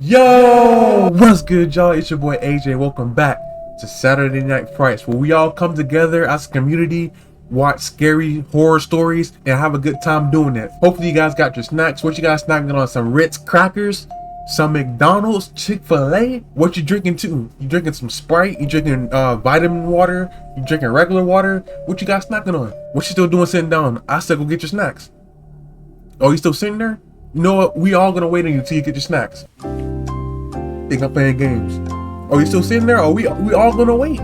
Yo, what's good, y'all? It's your boy AJ. Welcome back to Saturday Night Frights, where we all come together as a community, watch scary horror stories, and have a good time doing it. Hopefully you guys got your snacks. What you guys snacking on? Some Ritz crackers, some McDonald's, Chick-fil-A. What you drinking too? You drinking some Sprite? You drinking vitamin water? You drinking regular water? What you guys snacking on? What you still doing sitting down? I said go get your snacks. Oh, you still sitting there? You know what? We all gonna wait on you till you get your snacks. Think I'm playing games. Oh, you still sitting there? Oh, we all gonna wait.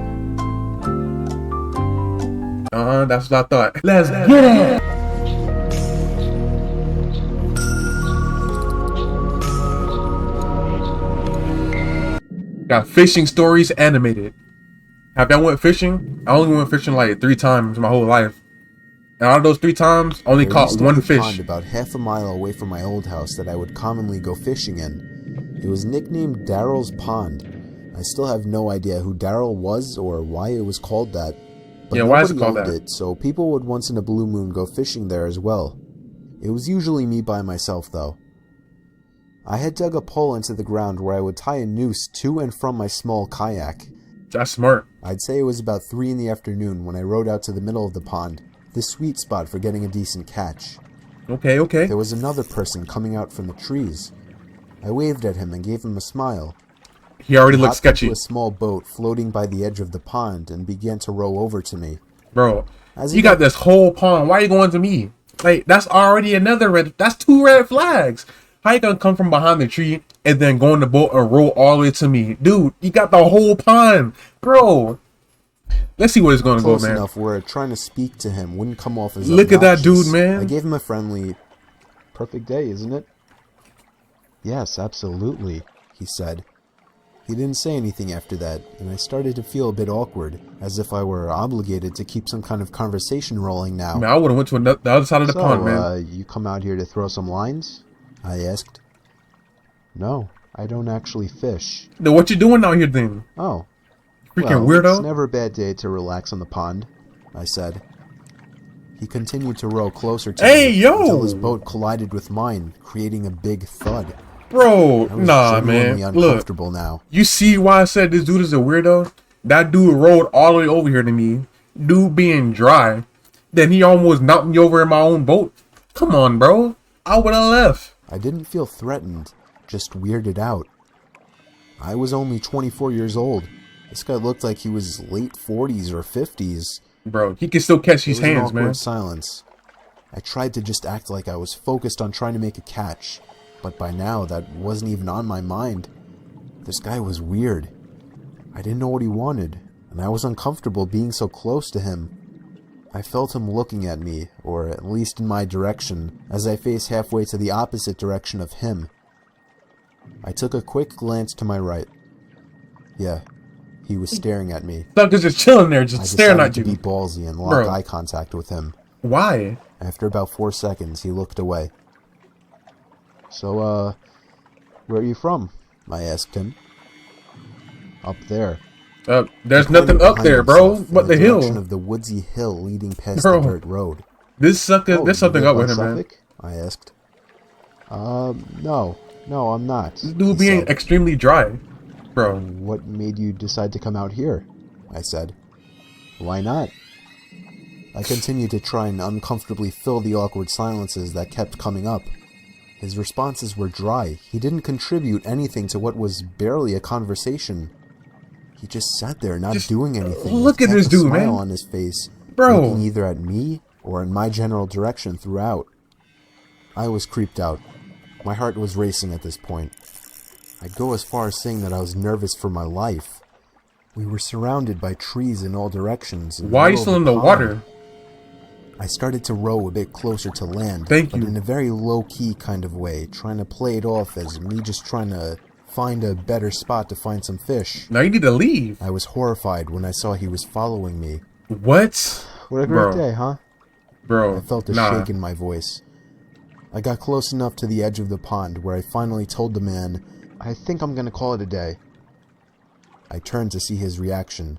That's what I thought. Let's get it. Got fishing stories animated. Have y'all went fishing? I only went fishing like 3 times my whole life. And out of those 3 times, I only caught one fish. Pond about half a mile away from my old house that I would commonly go fishing in. It was nicknamed Daryl's Pond. I still have no idea who Daryl was or why it was called that. But yeah, why is it called that? So people would once in a blue moon go fishing there as well. It was usually me by myself though. I had dug a pole into the ground where I would tie a noose to and from my small kayak. That's smart. I'd say it was about 3 in the afternoon when I rowed out to the middle of the pond, the sweet spot for getting a decent catch. Okay. There was another person coming out from the trees. I waved at him and gave him a smile. He already looked sketchy. He hopped into a small boat floating by the edge of the pond and began to row over to me. Bro, you got this whole pond. Why are you going to me? Like, that's already another red. That's 2 red flags. How you gonna come from behind the tree and then go in the boat and roll all the way to me? Dude, you got the whole pond. Bro. Let's see where it's gonna go, man. Close enough where trying to speak to him wouldn't come off as Look at that dude, man. I gave him a friendly, "Perfect day, isn't it?" "Yes, absolutely," he said. He didn't say anything after that, and I started to feel a bit awkward, as if I were obligated to keep some kind of conversation rolling now. Man, I would've went to the other side of the pond, man. You come out here to throw some lines?" I asked. "No, I don't actually fish." Then what you doing out here then? "Oh. Freaking Well, weirdo. It's never a bad day to relax on the pond," I said. He continued to row closer to me until his boat collided with mine, creating a big thud. Bro, I was nah, genuinely man. uncomfortable Look, now. you see why I said this dude is a weirdo? That dude rode all the way over here to me. Dude being dry. Then he almost knocked me over in my own boat. Come on, bro. I would have left. I didn't feel threatened, just weirded out. I was only 24 years old. This guy looked like he was late 40s or 50s. Bro, he can still catch these hands, man. Silence. I tried to just act like I was focused on trying to make a catch, but by now that wasn't even on my mind. This guy was weird. I didn't know what he wanted, and I was uncomfortable being so close to him. I felt him looking at me, or at least in my direction, as I faced halfway to the opposite direction of him. I took a quick glance to my right. Yeah, he was staring at me. Sucker's just chilling there, just staring at you. I decided to be ballsy and lock eye contact with him. Why? After about 4 seconds, he looked away. "So, where are you from?" I asked him. "Up there." There's nothing up there, bro, but the hill. Of the woodsy hill leading past the dirt road. There's something up with him, man. I asked. No, I'm not." This dude being extremely dry, bro. "What made you decide to come out here?" I said. "Why not?" I continued to try and uncomfortably fill the awkward silences that kept coming up. His responses were dry. He didn't contribute anything to what was barely a conversation. He just sat there, not doing anything. Look at this dude, man. Smile on his face, bro, looking either at me or in my general direction throughout. I was creeped out. My heart was racing at this point. I'd go as far as saying that I was nervous for my life. We were surrounded by trees in all directions. Why are you still in the water? I started to row a bit closer to land, but in a very low-key kind of way, trying to play it off as me just trying to find a better spot to find some fish. Now you need to leave. I was horrified when I saw he was following me. What? What a great day, huh? Bro, I felt a shake in my voice. I got close enough to the edge of the pond where I finally told the man, "I think I'm gonna call it a day." I turned to see his reaction.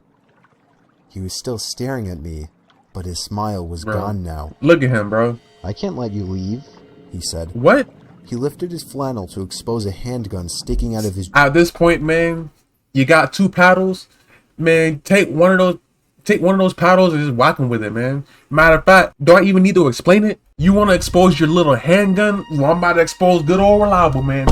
He was still staring at me, but his smile was gone now. Look at him, bro. "I can't let you leave," he said. What? He lifted his flannel to expose a handgun sticking out of his... At this point, man, you got 2 paddles. Man, take one of those paddles and just whack him with it, man. Matter of fact, do I even need to explain it? You want to expose your little handgun? Well, I'm about to expose good old reliable, man.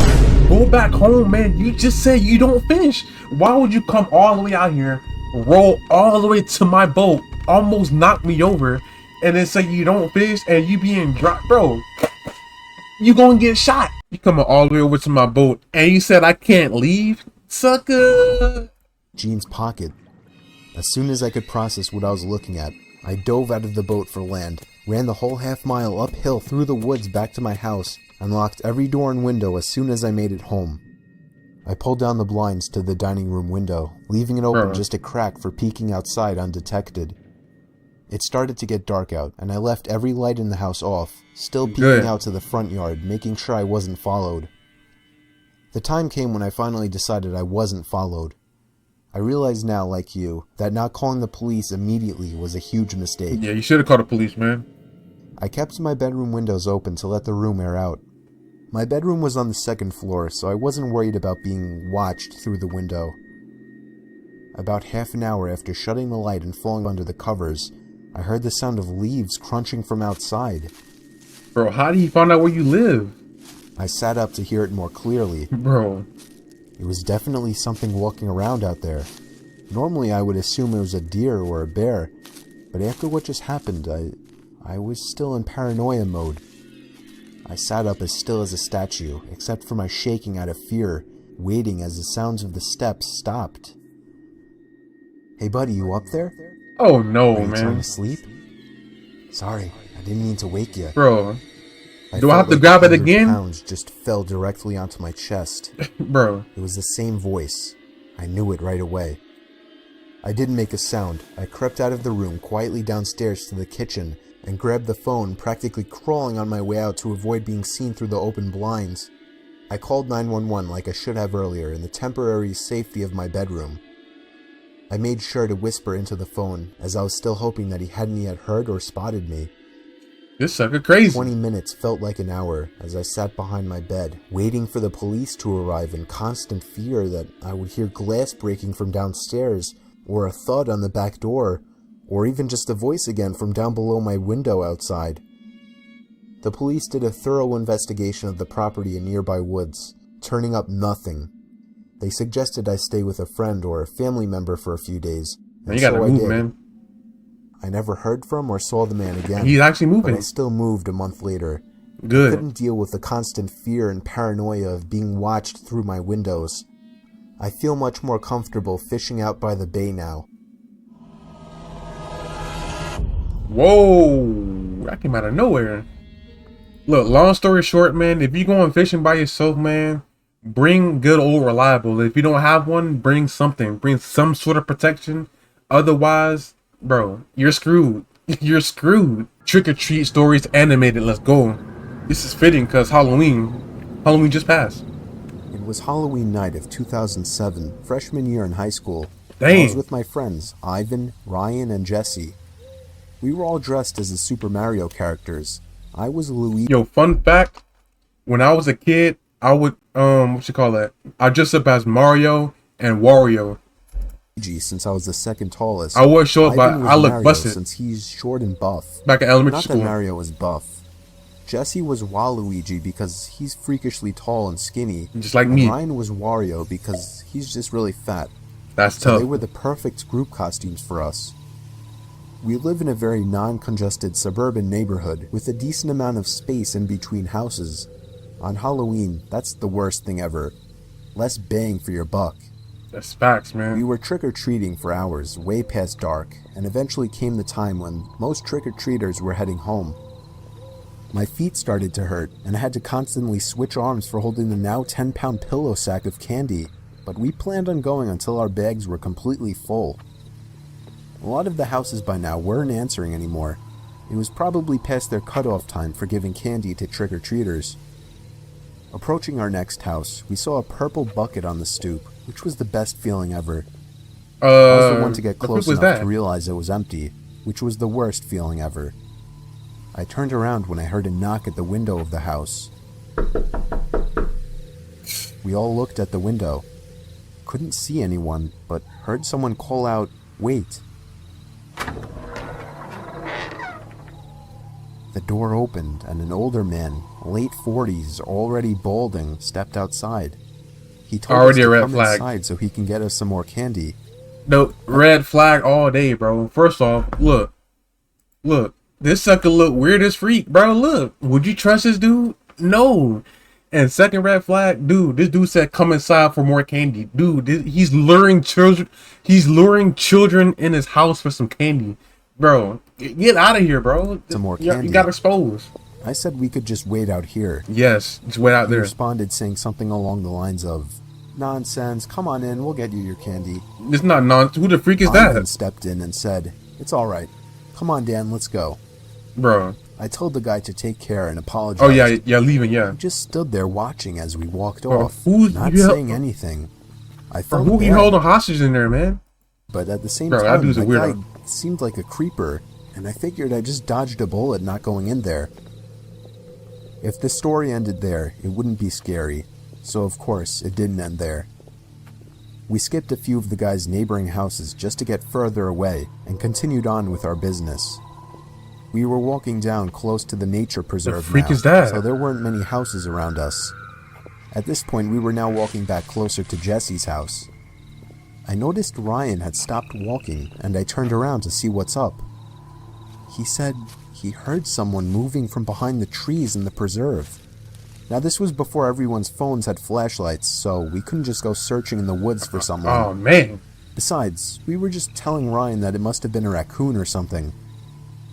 Go back home, man. You just said you don't fish. Why would you come all the way out here, roll all the way to my boat, almost knock me over, and then say you don't fish and you being dropped? Bro, you gonna get shot. You coming all the way over to my boat and you said I can't leave? Sucker. jeans pocket. As soon as I could process what I was looking at, I dove out of the boat for land, ran the whole half-mile uphill through the woods back to my house, and locked every door and window as soon as I made it home. I pulled down the blinds to the dining room window, leaving it open just a crack for peeking outside undetected. It started to get dark out, and I left every light in the house off, still peeking out to the front yard, making sure I wasn't followed. The time came when I finally decided I wasn't followed. I realize now, like you, that not calling the police immediately was a huge mistake. Yeah, you should have called the police, man. I kept my bedroom windows open to let the room air out. My bedroom was on the 2nd floor, so I wasn't worried about being watched through the window. About half an hour after shutting the light and falling under the covers, I heard the sound of leaves crunching from outside. Bro, how do you find out where you live? I sat up to hear it more clearly. Bro. It was definitely something walking around out there. Normally I would assume it was a deer or a bear, but after what just happened, I was still in paranoia mode. I sat up as still as a statue, except for my shaking out of fear, waiting as the sounds of the steps stopped. Hey buddy, you up there? Oh no, Are you man. trying to sleep? Sorry, I didn't mean to wake you. Bro. Do I felt have to like grab it 100 again? pounds just fell directly onto my chest. Bro. It was the same voice. I knew it right away. I didn't make a sound. I crept out of the room quietly downstairs to the kitchen and grabbed the phone, practically crawling on my way out to avoid being seen through the open blinds. I called 911 like I should have earlier in the temporary safety of my bedroom. I made sure to whisper into the phone as I was still hoping that he hadn't yet heard or spotted me. This sucker crazy. 20 minutes felt like an hour as I sat behind my bed, waiting for the police to arrive in constant fear that I would hear glass breaking from downstairs, or a thud on the back door, or even just a voice again from down below my window outside. The police did a thorough investigation of the property in nearby woods, turning up nothing. They suggested I stay with a friend or a family member for a few days, Man, you gotta move, man. I never heard from or saw the man again. He's actually moving. But I still moved a month later. Good. I couldn't deal with the constant fear and paranoia of being watched through my windows. I feel much more comfortable fishing out by the bay now. Whoa. That came out of nowhere. Look, long story short, man, if you're going fishing by yourself, man, bring good old reliable. If you don't have one, bring something. Bring some sort of protection. Otherwise, bro, you're screwed. You're screwed. Trick or treat stories animated. Let's go. This is fitting because Halloween just passed. It was Halloween night of 2007, freshman year in high school. Dang. I was with my friends, Ivan, Ryan, and Jesse. We were all dressed as the Super Mario characters. I was Luigi. Yo, fun fact. When I was a kid, I would, I dressed up as Mario and Wario. Since I was the second tallest. I was short, but Ivan was I look Mario, busted. since he's short and buff. Back at elementary Not school. that Mario was buff. Jesse was Waluigi because he's freakishly tall and skinny. Just like and me. Ryan was Wario because he's just really fat. That's So tough. they were the perfect group costumes for us. We live in a very non-congested suburban neighborhood with a decent amount of space in between houses. On Halloween, that's the worst thing ever. Less bang for your buck. That's facts, We man. were trick-or-treating for hours, way past dark, and eventually came the time when most trick-or-treaters were heading home. My feet started to hurt, and I had to constantly switch arms for holding the now 10-pound pillow sack of candy, but we planned on going until our bags were completely full. A lot of the houses by now weren't answering anymore. It was probably past their cutoff time for giving candy to trick-or-treaters. Approaching our next house, we saw a purple bucket on the stoop, which was the best feeling ever. I was the one to get close enough to realize it was empty, which was the worst feeling ever. I turned around when I heard a knock at the window of the house. We all looked at the window. Couldn't see anyone, but heard someone call out, "Wait." The door opened and an older man, late 40s, already balding, stepped outside. He told Already us a to red come flag. inside so he can get us some more candy. No, red flag all day, bro. First off, look. This sucker look weird as freak, bro. Look, would you trust this dude? No. And second red flag, dude. This dude said come inside for more candy, dude. He's luring children. He's luring children in his house for some candy, bro. Get out of here, bro. Some more candy. You got exposed. I said we could just wait out here. Yes, just wait out He there. responded saying something along the lines of, "Nonsense, come on in, we'll get you your candy." It's not nonsense. Who the freak is Ivan that, stepped in and said, "It's alright. Come on, Dan, let's go." bro? I told the guy to take care and apologize. Oh yeah, leaving. Yeah. He just stood there watching as we walked Bro, off, who's- not you- saying anything. I Bro, felt who he bad, holding hostage in there, man? but at the same Bro, that time, dude's a that guy weirdo. seemed like a creeper, and I figured I just dodged a bullet not going in there. If the story ended there, it wouldn't be scary, so of course, it didn't end there. We skipped a few of the guy's neighboring houses just to get further away and continued on with our business. We were walking down close to the nature preserve freak now, is that? so there weren't many houses around us. At this point, we were now walking back closer to Jesse's house. I noticed Ryan had stopped walking, and I turned around to see what's up. He said he heard someone moving from behind the trees in the preserve. Now, this was before everyone's phones had flashlights, so we couldn't just go searching in the woods for someone. Oh man. Besides, we were just telling Ryan that it must have been a raccoon or something.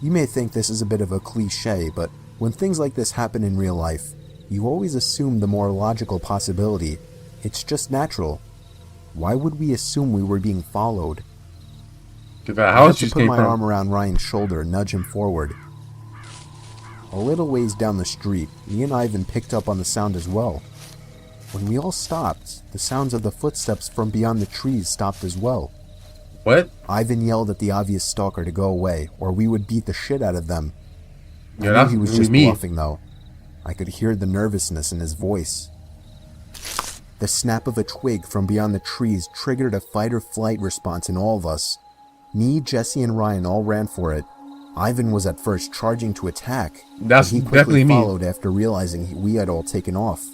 You may think this is a bit of a cliche, but when things like this happen in real life, you always assume the more logical possibility. It's just natural. Why would we assume we were being followed? Cause that I had house to just put came my from. arm around Ryan's shoulder and nudge him forward. A little ways down the street, me and Ivan picked up on the sound as well. When we all stopped, the sounds of the footsteps from beyond the trees stopped as well. What? Ivan yelled at the obvious stalker to go away, or we would beat the shit out of them. Yeah, I knew that's he was really just me. bluffing, though. I could hear the nervousness in his voice. The snap of a twig from beyond the trees triggered a fight-or-flight response in all of us. Me, Jesse, and Ryan all ran for it. Ivan was at first charging to attack, That's but he quickly definitely me. followed after realizing we had all taken off.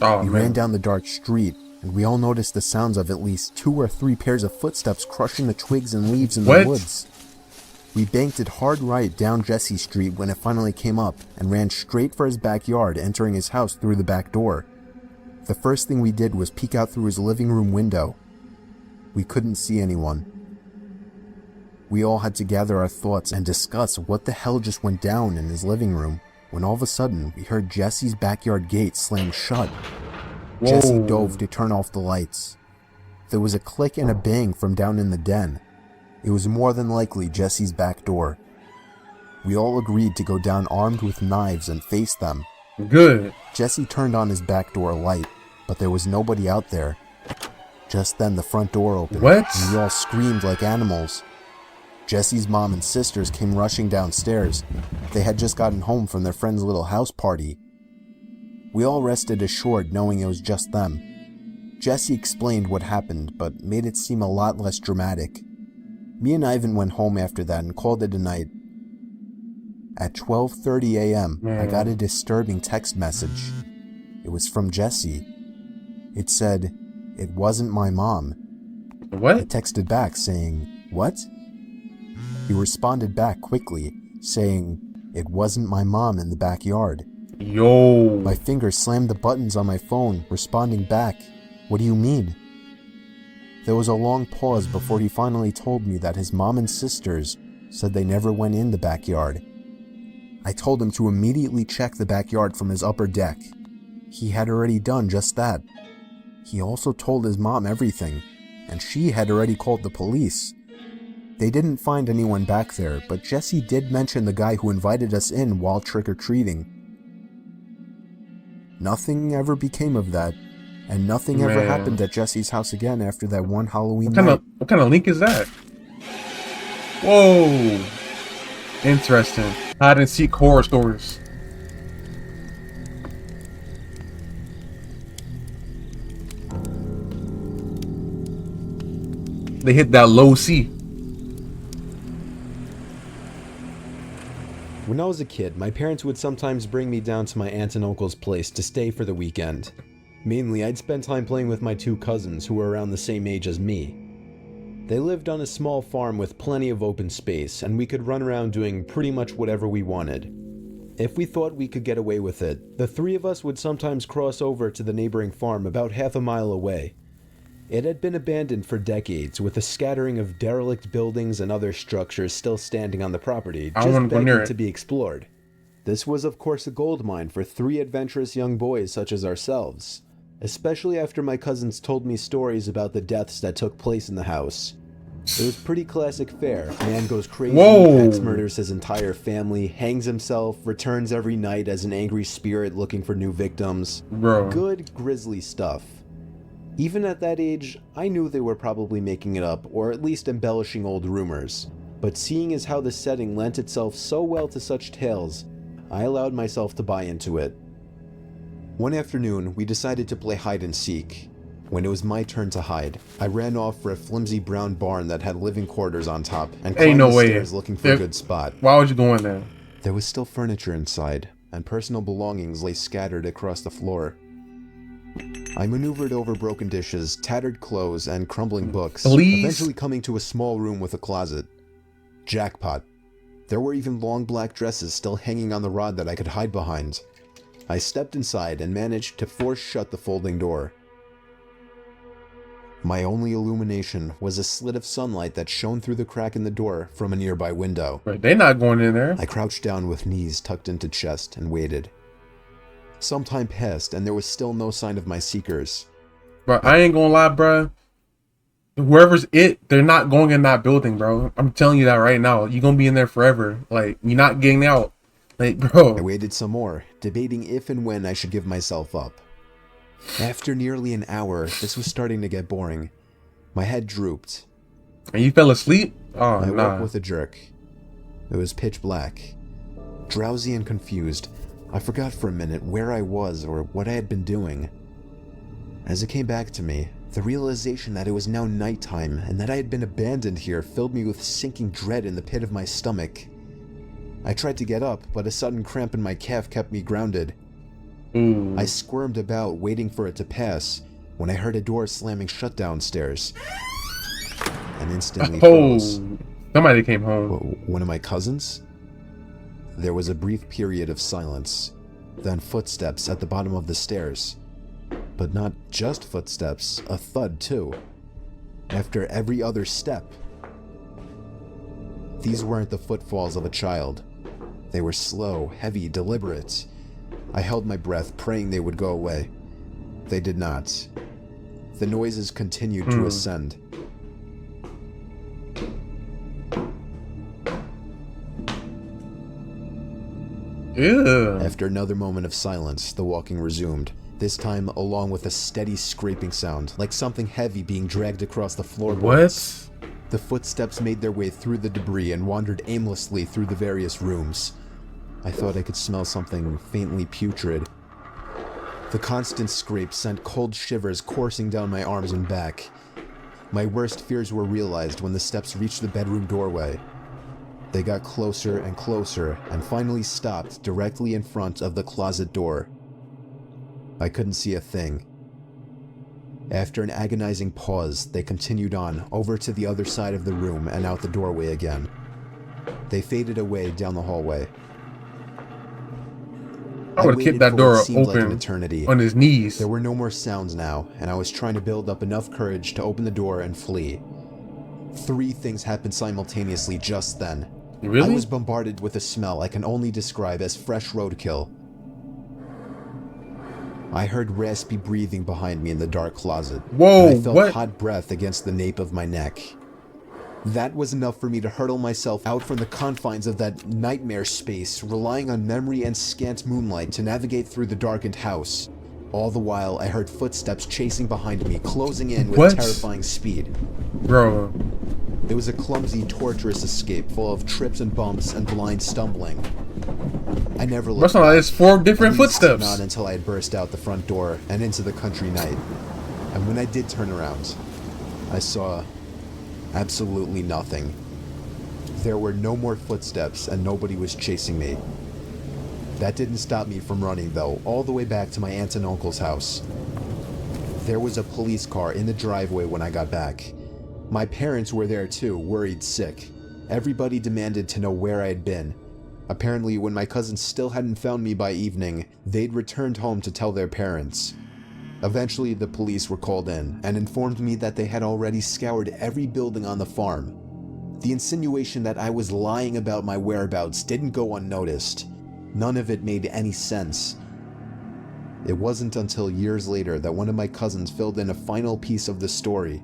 Oh We man. ran down the dark street, and we all noticed the sounds of at least 2 or 3 pairs of footsteps crushing the twigs and leaves in What? the woods. We banked it hard right down Jesse Street when it finally came up, and ran straight for his backyard, entering his house through the back door. The first thing we did was peek out through his living room window. We couldn't see anyone. We all had to gather our thoughts and discuss what the hell just went down in his living room, when all of a sudden we heard Jesse's backyard gate slam shut. Jesse Whoa. dove to turn off the lights. There was a click and a bang from down in the den. It was more than likely Jesse's back door. We all agreed to go down armed with knives and face them. Good. Jesse turned on his back door light, but there was nobody out there. Just then the front door opened, What? and we all screamed like animals. Jesse's mom and sisters came rushing downstairs. They had just gotten home from their friend's little house party. We all rested assured knowing it was just them. Jesse explained what happened, but made it seem a lot less dramatic. Me and Ivan went home after that and called it a night. At 12:30 a.m., I got a disturbing text message. It was from Jesse. It said, "It wasn't my mom." I What? texted back saying, "What?" He responded back quickly, saying, "It wasn't my mom in the backyard." Yo. My fingers slammed the buttons on my phone, responding back, "What do you mean?" There was a long pause before he finally told me that his mom and sisters said they never went in the backyard. I told him to immediately check the backyard from his upper deck. He had already done just that. He also told his mom everything, and she had already called the police. They didn't find anyone back there, but Jesse did mention the guy who invited us in while trick-or-treating. Nothing ever became of that, and nothing ever Man. happened at Jesse's house again after that one Halloween What night. kind of link is that? Whoa. Interesting. Hide and seek horror stories. they hit that low C. When I was a kid, my parents would sometimes bring me down to my aunt and uncle's place to stay for the weekend. Mainly, I'd spend time playing with my two cousins who were around the same age as me. They lived on a small farm with plenty of open space, and we could run around doing pretty much whatever we wanted. If we thought we could get away with it, the three of us would sometimes cross over to the neighboring farm about half a mile away. It had been abandoned for decades, with a scattering of derelict buildings and other structures still standing on the property, just begging to be explored. This was of course a gold mine for three adventurous young boys such as ourselves, especially after my cousins told me stories about the deaths that took place in the house. It was pretty classic fare. Man goes crazy, X murders his entire family, hangs himself, returns every night as an angry spirit looking for new victims. Bro. Good, grisly stuff. Even at that age, I knew they were probably making it up, or at least embellishing old rumors. But seeing as how the setting lent itself so well to such tales, I allowed myself to buy into it. One afternoon, we decided to play hide and seek. When it was my turn to hide, I ran off for a flimsy brown barn that had living quarters on top, and climbed the stairs looking for a good spot. Why would you go in there? There was still furniture inside, and personal belongings lay scattered across the floor. I maneuvered over broken dishes, tattered clothes, and crumbling books, eventually coming to a small room with a closet. Jackpot. There were even long black dresses still hanging on the rod that I could hide behind. I stepped inside and managed to force shut the folding door. My only illumination was a slit of sunlight that shone through the crack in the door from a nearby window. Right, they're not going in there. I crouched down with knees tucked into chest and waited. Some time passed, and there was still no sign of my seekers. Bro, I ain't gonna lie, bro. Whoever's they're not going in that building, bro. I'm telling you that right now. You're gonna be in there forever. Like, you're not getting out. Like, bro. I waited some more, debating if and when I should give myself up. After nearly an hour, this was starting to get boring. My head drooped. And you fell asleep? Oh, I nah. woke with a jerk. It was pitch black. Drowsy and confused, I forgot for a minute where I was or what I had been doing. As it came back to me, the realization that it was now nighttime and that I had been abandoned here filled me with sinking dread in the pit of my stomach. I tried to get up, but a sudden cramp in my calf kept me grounded. I squirmed about, waiting for it to pass, when I heard a door slamming shut downstairs. And instantly froze. Somebody came home. One of my cousins? There was a brief period of silence, then footsteps at the bottom of the stairs. But not just footsteps, a thud too. After every other step. These weren't the footfalls of a child. They were slow, heavy, deliberate. I held my breath, praying they would go away. They did not. The noises continued to ascend. Ew. After another moment of silence, the walking resumed, this time along with a steady scraping sound, like something heavy being dragged across the floorboards. What? The footsteps made their way through the debris and wandered aimlessly through the various rooms. I thought I could smell something faintly putrid. The constant scrape sent cold shivers coursing down my arms and back. My worst fears were realized when the steps reached the bedroom doorway. They got closer and closer, and finally stopped directly in front of the closet door. I couldn't see a thing. After an agonizing pause, they continued on, over to the other side of the room and out the doorway again. They faded away down the hallway. I would have kept that door open like an eternity. On his knees. There were no more sounds now, and I was trying to build up enough courage to open the door and flee. 3 things happened simultaneously just then. Really? I was bombarded with a smell I can only describe as fresh roadkill. I heard raspy breathing behind me in the dark closet. Whoa, and I felt what? hot breath against the nape of my neck. That was enough for me to hurtle myself out from the confines of that nightmare space, relying on memory and scant moonlight to navigate through the darkened house. All the while, I heard footsteps chasing behind me, closing in with terrifying speed. Bro. It was a clumsy, torturous escape full of trips and bumps and blind stumbling. I never looked back. There's 4 different At least footsteps. not until I had burst out the front door and into the country night. And when I did turn around, I saw Absolutely nothing. There were no more footsteps and nobody was chasing me. That didn't stop me from running though, all the way back to my aunt and uncle's house. There was a police car in the driveway when I got back. My parents were there too, worried sick. Everybody demanded to know where I had been. Apparently, when my cousins still hadn't found me by evening, they'd returned home to tell their parents. Eventually, the police were called in and informed me that they had already scoured every building on the farm. The insinuation that I was lying about my whereabouts didn't go unnoticed. None of it made any sense. It wasn't until years later that one of my cousins filled in a final piece of the story.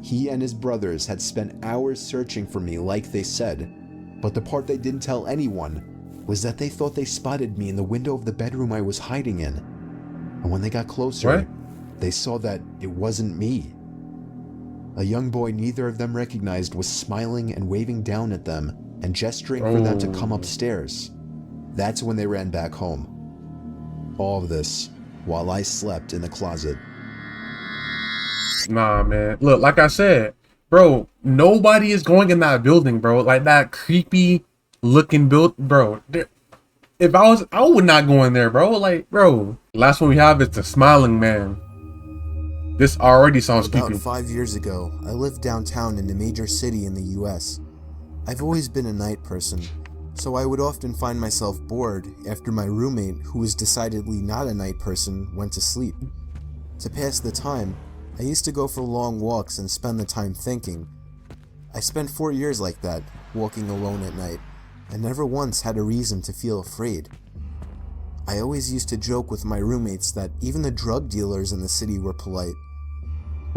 He and his brothers had spent hours searching for me like they said, but the part they didn't tell anyone was that they thought they spotted me in the window of the bedroom I was hiding in. And when they got closer, they saw that it wasn't me. A young boy neither of them recognized was smiling and waving down at them and gesturing for them to come upstairs. That's when they ran back home. All of this while I slept in the closet. Nah, man. Look, like I said, bro, nobody is going in that building, bro. Like that creepy looking build, bro. If I would not go in there, bro. Like, bro. Last one we have is the smiling man. This already sounds creepy. About 5 years ago, I lived downtown in a major city in the US. I've always been a night person, so I would often find myself bored after my roommate, who was decidedly not a night person, went to sleep. To pass the time, I used to go for long walks and spend the time thinking. I spent 4 years like that, walking alone at night, and never once had a reason to feel afraid. I always used to joke with my roommates that even the drug dealers in the city were polite.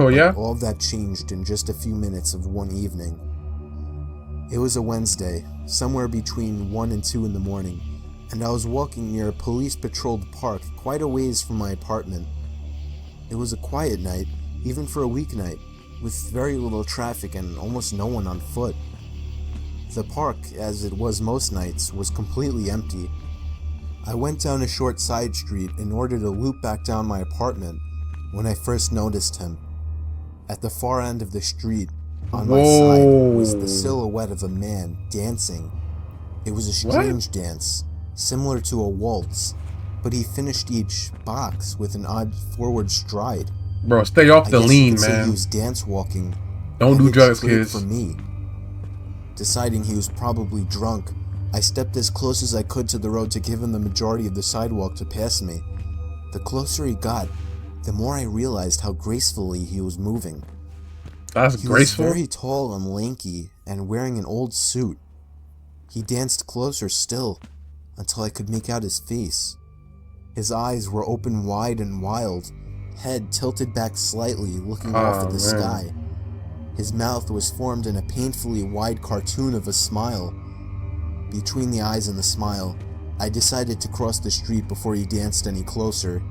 Oh yeah? All of that changed in just a few minutes of one evening. It was a Wednesday, somewhere between 1 and 2 in the morning, and I was walking near a police-patrolled park quite a ways from my apartment. It was a quiet night, even for a weeknight, with very little traffic and almost no one on foot. The park, as it was most nights, was completely empty. I went down a short side street in order to loop back down my apartment when I first noticed him. At the far end of the street, on my side, was the silhouette of a man dancing. It was a strange dance, similar to a waltz, but he finished each box with an odd forward stride. Bro, stay off the lean, man. man. He was dance walking. Don't do drugs, kids. For me. Deciding he was probably drunk, I stepped as close as I could to the road to give him the majority of the sidewalk to pass me. The closer he got, the more I realized how gracefully he was moving. That's graceful? He was very tall and lanky and wearing an old suit. He danced closer still until I could make out his face. His eyes were open wide and wild, head tilted back slightly, looking off at the sky. His mouth was formed in a painfully wide cartoon of a smile. Between the eyes and the smile, I decided to cross the street before he danced any closer.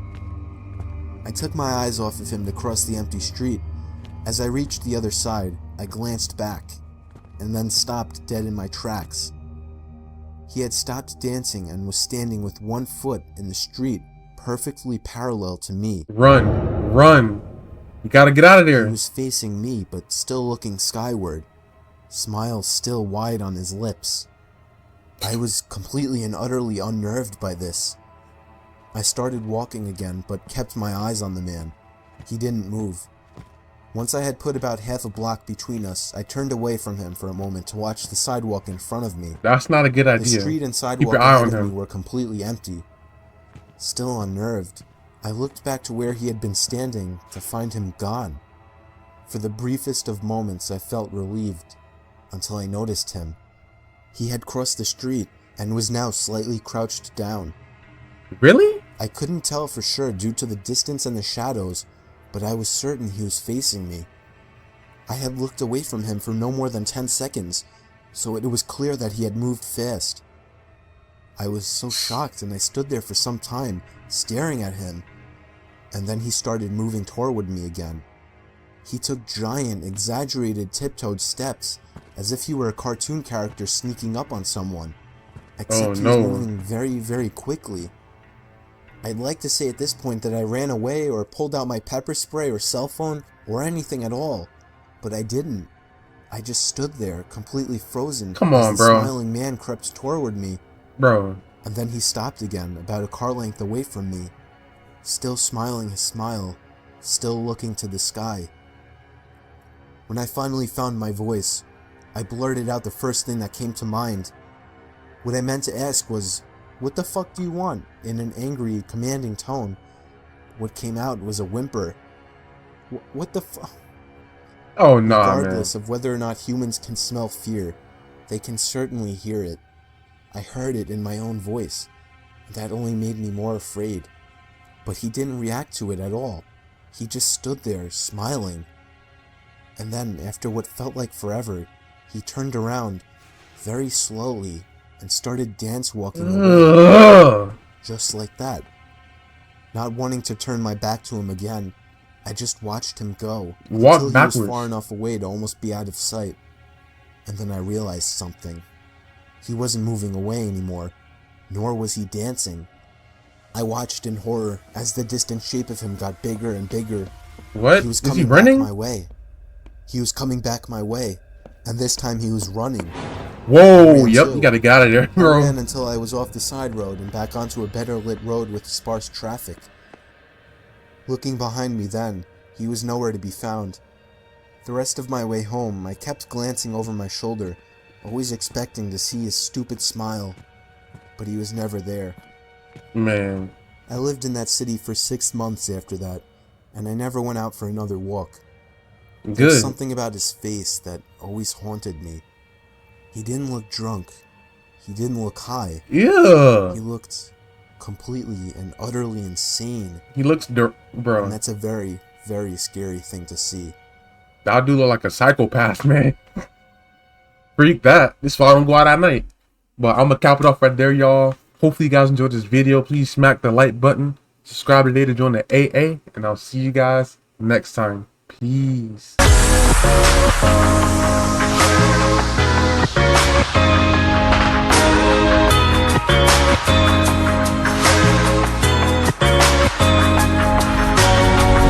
I took my eyes off of him to cross the empty street. As I reached the other side, I glanced back, and then stopped dead in my tracks. He had stopped dancing and was standing with one foot in the street, perfectly parallel to me. Run, run. You gotta get out of there. He was facing me, but still looking skyward, smile still wide on his lips. I was completely and utterly unnerved by this. I started walking again, but kept my eyes on the man. He didn't move. Once I had put about half a block between us, I turned away from him for a moment to watch the sidewalk in front of me. That's not a good idea. The street and sidewalk ahead of me were completely empty. Still unnerved, I looked back to where he had been standing to find him gone. For the briefest of moments, I felt relieved, until I noticed him. He had crossed the street and was now slightly crouched down. Really? I couldn't tell for sure due to the distance and the shadows, but I was certain he was facing me. I had looked away from him for no more than 10 seconds, so it was clear that he had moved fast. I was so shocked, and I stood there for some time, staring at him, and then he started moving toward me again. He took giant, exaggerated, tiptoed steps, as if he were a cartoon character sneaking up on someone, except he was moving very, very quickly. I'd like to say at this point that I ran away or pulled out my pepper spray or cell phone or anything at all, but I didn't. I just stood there, completely frozen. Come on, as the bro. smiling man crept toward me. Bro. And then he stopped again, about a car length away from me. Still smiling his smile, still looking to the sky. When I finally found my voice, I blurted out the first thing that came to mind. What I meant to ask was, "What the fuck do you want?" in an angry, commanding tone. What came out was a whimper. What the fuck? Oh, nah, man. Regardless of whether or not humans can smell fear, they can certainly hear it. I heard it in my own voice, and that only made me more afraid. But he didn't react to it at all. He just stood there, smiling. And then, after what felt like forever, he turned around, very slowly, and started dance walking away. Just like that. Not wanting to turn my back to him again, I just watched him go, until he was far enough away to almost be out of sight. And then I realized something. He wasn't moving away anymore, nor was he dancing. I watched in horror as the distant shape of him got bigger and bigger. What? He was Is he coming running? back my way. He was coming back my way, and this time he was running. Whoa, yep, you gotta get out of there, I bro. ran until I was off the side road and back onto a better lit road with sparse traffic. Looking behind me then, he was nowhere to be found. The rest of my way home, I kept glancing over my shoulder, always expecting to see his stupid smile, but he was never there. Man. I lived in that city for 6 months after that, and I never went out for another walk. Good. There's something about his face that always haunted me. He didn't look drunk. He didn't look high. Yeah. He looked completely and utterly insane. He looks bro. And that's a very, very scary thing to see. I do look like a psychopath, man. Freak that. This is why I don't go out at night. But I'm gonna cap it off right there, y'all. Hopefully you guys enjoyed this video. Please smack the like button. Subscribe today to join the AA. And I'll see you guys next time. Peace.